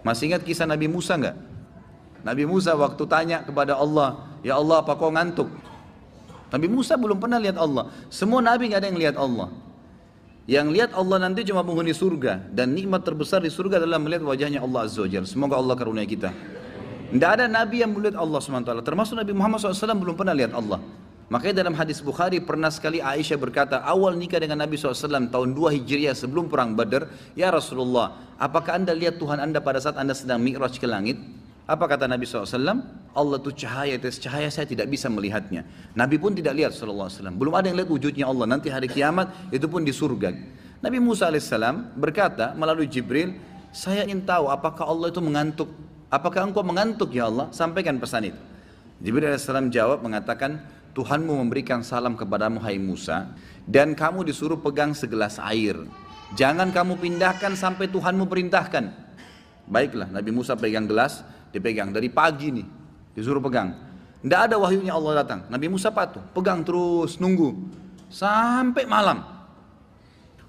Masih ingat kisah Nabi Musa enggak? Nabi Musa waktu tanya kepada Allah, ya Allah apa kau ngantuk? Nabi Musa belum pernah lihat Allah. Semua Nabi nggak ada yang lihat Allah. Yang lihat Allah nanti cuma penghuni surga. Dan nikmat terbesar di surga adalah melihat wajahnya Allah Azza wa Jalla. Semoga Allah karunia kita. Tidak ada Nabi yang melihat Allah SWT. Termasuk Nabi Muhammad SAW belum pernah lihat Allah. Makanya dalam hadis Bukhari pernah sekali Aisyah berkata, awal nikah dengan Nabi SAW tahun 2 Hijriah sebelum perang Badar, ya Rasulullah, apakah anda lihat Tuhan anda pada saat anda sedang mi'raj ke langit? Apa kata Nabi SAW? Allah itu cahaya, atas cahaya saya tidak bisa melihatnya. Nabi pun tidak lihat SAW. Belum ada yang lihat wujudnya Allah. Nanti hari kiamat itu pun di surga. Nabi Musa AS berkata melalui Jibril, saya ingin tahu apakah Allah itu mengantuk. Apakah engkau mengantuk ya Allah? Sampaikan pesan itu. Jibril AS jawab mengatakan, Tuhanmu memberikan salam kepadamu hai Musa. Dan kamu disuruh pegang segelas air. Jangan kamu pindahkan sampai Tuhanmu perintahkan. Baiklah, Nabi Musa pegang gelas. Dipegang dari pagi nih, disuruh pegang. Tidak ada wahyunya Allah datang. Nabi Musa patuh, pegang terus, nunggu sampai malam.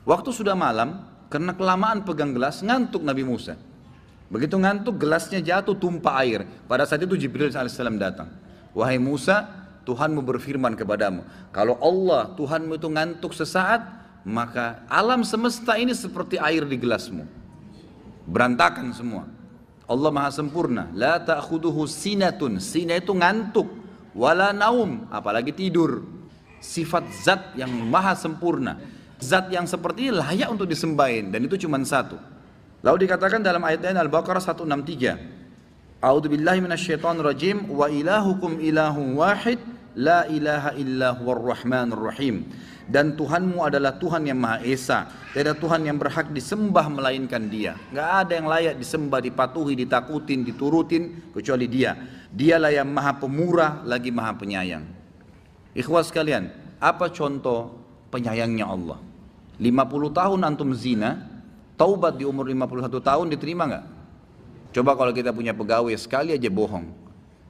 Waktu sudah malam, karena kelamaan pegang gelas, ngantuk Nabi Musa. Begitu ngantuk, gelasnya jatuh, tumpah air. Pada saat itu Jibril AS datang. Wahai Musa, Tuhanmu berfirman kepadamu, kalau Allah Tuhanmu itu ngantuk sesaat, maka alam semesta ini seperti air di gelasmu. Berantakan semua. Allah maha sempurna, la ta'khuduhu sinatun, sina itu ngantuk, wala naum, apalagi tidur. Sifat zat yang maha sempurna, zat yang seperti ini layak untuk disembahin, dan itu cuma satu. Lalu dikatakan dalam ayat Al-Baqarah 163, A'udzubillahi minasyaitonirrajim, wa ilahukum ilahun wahid, la ilaha illa huwar rahmanur rahim. Dan Tuhanmu adalah Tuhan yang Maha Esa. Tidak ada Tuhan yang berhak disembah melainkan Dia. Nggak ada yang layak disembah, dipatuhi, ditakutin, diturutin kecuali Dia. Dialah yang Maha Pemurah lagi Maha Penyayang. Ikhwas sekalian, apa contoh penyayangnya Allah? 50 tahun antum zina, taubat di umur 51 tahun diterima nggak? Coba kalau kita punya pegawai sekali aja bohong,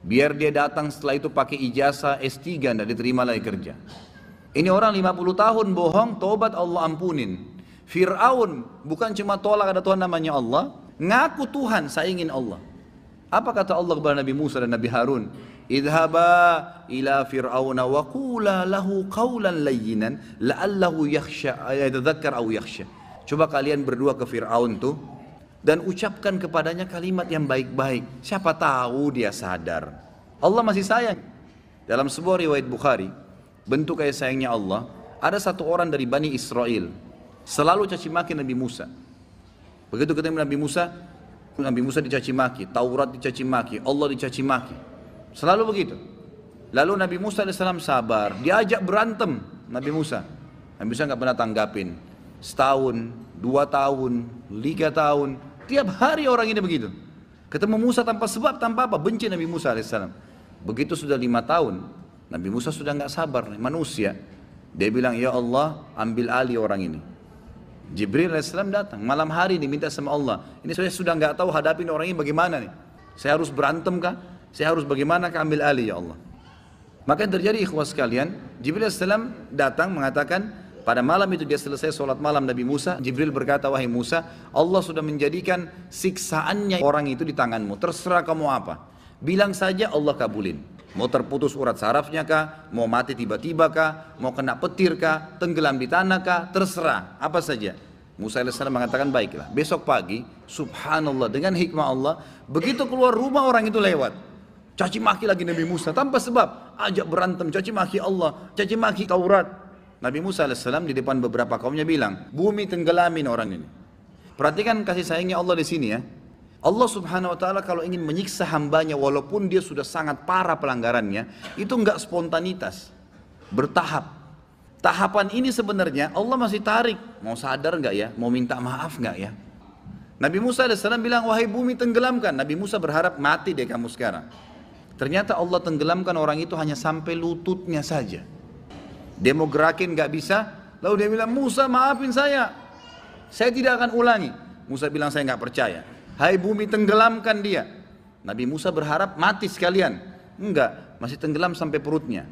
biar dia datang setelah itu pakai ijazah S3 nggak diterima lagi kerja. Ini orang 50 tahun bohong, taubat Allah ampunin. Fir'aun bukan cuma tolak ada Tuhan namanya Allah, ngaku Tuhan, saya ingin Allah. Apa kata Allah kepada Nabi Musa dan Nabi Harun? Idhaba ila fir'auna wa qula lahu qawlan layyinan la'allahu yakhsha yatadzakkar aw yakhsha. Coba kalian berdua ke Fir'aun tuh dan ucapkan kepadanya kalimat yang baik-baik. Siapa tahu dia sadar. Allah masih sayang. Dalam sebuah riwayat Bukhari, bentuk kasih sayangnya Allah, ada satu orang dari Bani Israel selalu caci maki Nabi Musa. Begitu ketemu Nabi Musa dicaci maki, Taurat dicaci maki, Allah dicaci maki, selalu begitu. Lalu Nabi Musa AS sabar, diajak berantem Nabi Musa nggak pernah tanggapin. Setahun, 2 tahun, 3 tahun, tiap hari orang ini begitu. Ketemu Musa tanpa sebab, tanpa apa, benci Nabi Musa AS. Begitu sudah 5 tahun, Nabi Musa sudah nggak sabar, manusia. Dia bilang, ya Allah, ambil alih orang ini. Jibril AS datang, malam hari diminta sama Allah. Ini saya sudah nggak tahu hadapin orang ini bagaimana nih. Saya harus berantem kah? Saya harus bagaimana kah ambil alih ya Allah. Maka yang terjadi ikhwas sekalian, Jibril AS datang mengatakan, pada malam itu dia selesai sholat malam Nabi Musa, Jibril berkata, wahai Musa, Allah sudah menjadikan siksaannya orang itu di tanganmu. Terserah kamu apa. Bilang saja Allah kabulin. Mau terputus urat sarafnya kah, mau mati tiba-tiba kah, mau kena petir kah, tenggelam di tanah kah, terserah, apa saja. Musa AS mengatakan baiklah. Besok pagi, subhanallah, dengan hikmah Allah, begitu keluar rumah orang itu lewat, caci maki lagi Nabi Musa tanpa sebab, ajak berantem, caci maki Allah, caci maki Taurat. Nabi Musa AS di depan beberapa kaumnya bilang, bumi tenggelamin orang ini. Perhatikan kasih sayangnya Allah di sini ya. Allah subhanahu wa ta'ala kalau ingin menyiksa hambanya walaupun dia sudah sangat parah pelanggarannya, itu enggak spontanitas, bertahap. Tahapan ini sebenarnya Allah masih tarik, mau sadar enggak ya, mau minta maaf enggak ya. Nabi Musa AS bilang, wahai bumi tenggelamkan. Nabi Musa berharap mati deh kamu sekarang. Ternyata Allah tenggelamkan orang itu hanya sampai lututnya saja. Dia mau gerakin enggak bisa, lalu dia bilang, Musa maafin saya tidak akan ulangi. Musa bilang, saya enggak percaya. Hai bumi tenggelamkan dia. Nabi Musa berharap mati sekalian. Enggak, masih tenggelam sampai perutnya.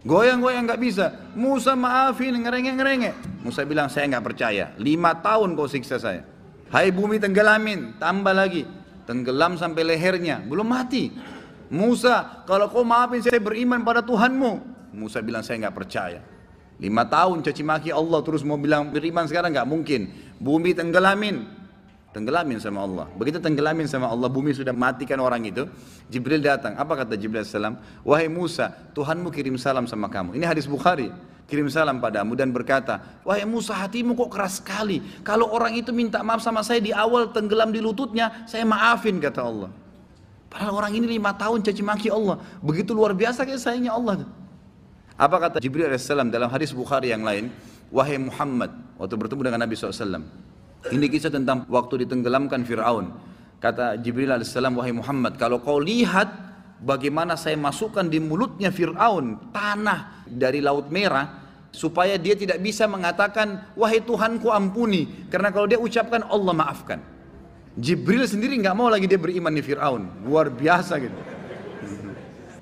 Goyang-goyang nggak bisa. Musa maafin, ngerengek-ngerengek. Musa bilang, saya nggak percaya. 5 tahun kau siksa saya. Hai bumi tenggelamin, tambah lagi. Tenggelam sampai lehernya, belum mati. Musa, kalau kau maafin saya beriman pada Tuhanmu. Musa bilang, saya nggak percaya. 5 tahun caci maki Allah, terus mau bilang beriman sekarang nggak mungkin. Bumi tenggelamin sama Allah. Begitu tenggelamin sama Allah, bumi sudah matikan orang itu. Jibril datang. Apa kata Jibril salam? Wahai Musa, Tuhanmu kirim salam sama kamu. Ini hadis Bukhari. Kirim salam padamu dan berkata, wahai Musa, hatimu kok keras sekali. Kalau orang itu minta maaf sama saya di awal tenggelam di lututnya, saya maafin, kata Allah. Padahal orang ini 5 tahun caci maki Allah. Begitu luar biasa kayak sayangnya Allah. Apa kata Jibril alaihissalam dalam hadis Bukhari yang lain? Wahai Muhammad, waktu bertemu dengan Nabi SAW. Ini kisah tentang waktu ditenggelamkan Fir'aun. Kata Jibril alaihissalam, wahai Muhammad, kalau kau lihat bagaimana saya masukkan di mulutnya Fir'aun tanah dari Laut Merah, supaya dia tidak bisa mengatakan, wahai Tuhanku ampuni. Karena kalau dia ucapkan, Allah maafkan. Jibril sendiri nggak mau lagi dia beriman di Fir'aun. Luar biasa gitu.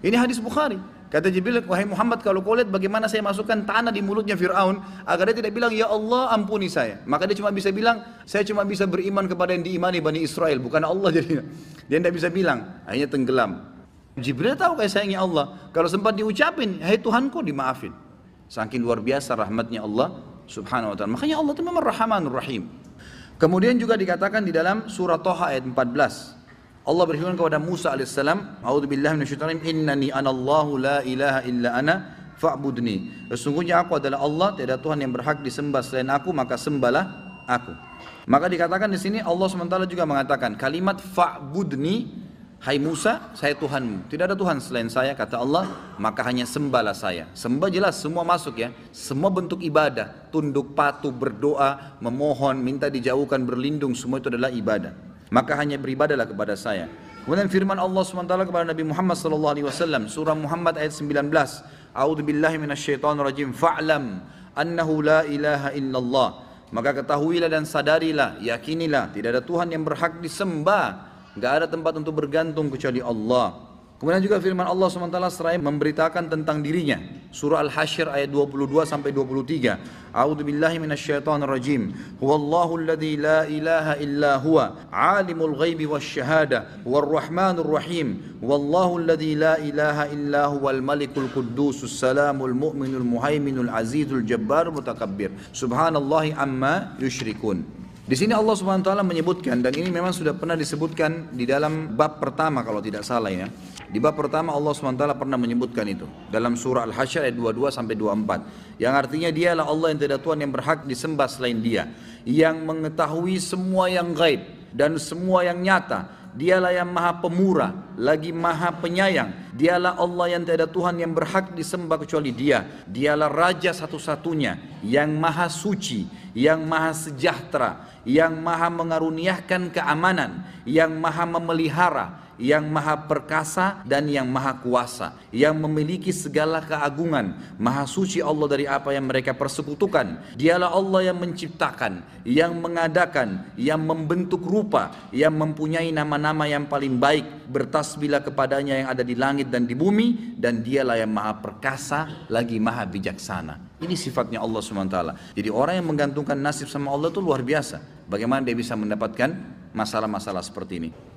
Ini hadis Bukhari. Kata Jibril, wahai Muhammad, kalau kau lihat bagaimana saya masukkan tanah di mulutnya Fir'aun, agar dia tidak bilang, ya Allah ampuni saya. Maka dia cuma bisa bilang, saya cuma bisa beriman kepada yang diimani Bani Israel, bukan Allah jadinya. Dia tidak bisa bilang, akhirnya tenggelam. Jibril tahu kayak sayangnya Allah. Kalau sempat diucapin, hai Tuhanku, dimaafin. Saking luar biasa rahmatnya Allah subhanahu wa ta'ala. Makanya Allah itu memang Rahmanur Rahim. Kemudian juga dikatakan di dalam surah Toha ayat 14. Allah berfirman kepada Musa alaihissalam, A'udzubillahi minasyaitonir rajim, innani anallahu la ilaha illa ana fa'budni. Sesungguhnya aku adalah Allah, tiada Tuhan yang berhak disembah selain aku, maka sembahlah aku. Maka dikatakan di sini Allah SWT juga mengatakan kalimat fa'budni, hai Musa, saya Tuhanmu. Tidak ada Tuhan selain saya, kata Allah, maka hanya sembahlah saya. Sembah jelas semua masuk ya. Semua bentuk ibadah, tunduk patuh, berdoa, memohon, minta dijauhkan, berlindung, semua itu adalah ibadah. Maka hanya beribadahlah kepada saya. Kemudian firman Allah SWT kepada Nabi Muhammad SAW, surah Muhammad ayat 19, A'udzubillahi minasyaitonirrajim, fa'lam annahu la ilaha illallah. Maka ketahuilah dan sadarilah, yakinilah, tidak ada Tuhan yang berhak disembah, gak ada tempat untuk bergantung kecuali Allah. Kemudian juga firman Allah SWT seraya memberitakan tentang dirinya. Surah Al-Hasyr ayat 22 sampai 23. A'udzubillahi minasyaitonirrajim. Huwallahu alladzi la ilaha illa huwa, alimul ghaibi wasyahada, huwarrahmanur rahim. Wallahu alladzi la ilaha illa huwal malikul quddusus salamul mu'minul muhaiminul azizul jabbarul mutakabbir. Subhanallahi amma yusyrikun. Di sini Allah Subhanahu wa taala menyebutkan, dan ini memang sudah pernah disebutkan di dalam bab pertama kalau tidak salah ya. Di bab pertama Allah Subhanahu wa taala pernah menyebutkan itu dalam surah Al-Hasyr ayat 22 sampai 24. Yang artinya dialah Allah yang tidak ada Tuhan yang berhak disembah selain Dia, yang mengetahui semua yang gaib dan semua yang nyata. Dialah yang maha pemurah, lagi maha penyayang. Dialah Allah yang tidak ada Tuhan yang berhak disembah kecuali Dia. Dialah Raja satu-satunya, yang maha suci, yang maha sejahtera, yang maha mengaruniakan keamanan, yang maha memelihara, yang maha perkasa dan yang maha kuasa, yang memiliki segala keagungan. Maha suci Allah dari apa yang mereka persekutukan. Dialah Allah yang menciptakan, yang mengadakan, yang membentuk rupa, yang mempunyai nama-nama yang paling baik. Bertasbihlah kepadanya yang ada di langit dan di bumi, dan dialah yang maha perkasa lagi maha bijaksana. Ini sifatnya Allah SWT. Jadi orang yang menggantungkan nasib sama Allah itu luar biasa. Bagaimana dia bisa mendapatkan masalah-masalah seperti ini.